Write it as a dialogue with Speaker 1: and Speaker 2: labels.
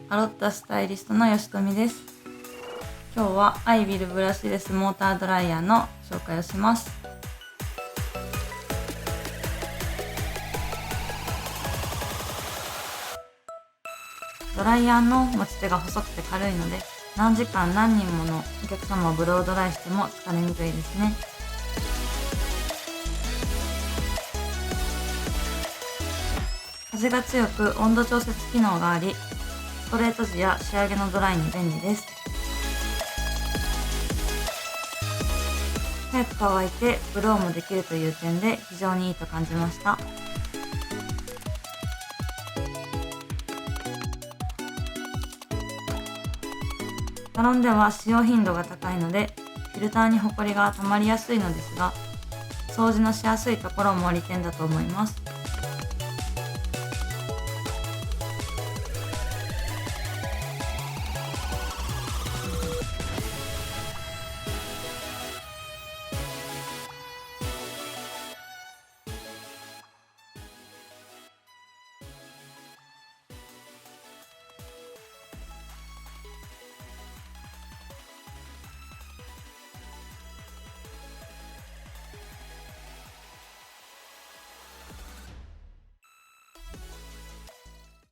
Speaker 1: アロッタスタイリストの吉富です。今日はアイビルブラシレスモータードライヤーの紹介をします。ドライヤーの持ち手が細くて軽いので、何時間何人ものお客様をブロードライしても疲れにくいですね。風が強く温度調節機能があり、ストレート時や仕上げのドライに便利です。早く乾いてブローもできるという点で非常にいいと感じました。サロンでは使用頻度が高いのでフィルターにホコリが溜まりやすいのですが、掃除のしやすいところも利点だと思います。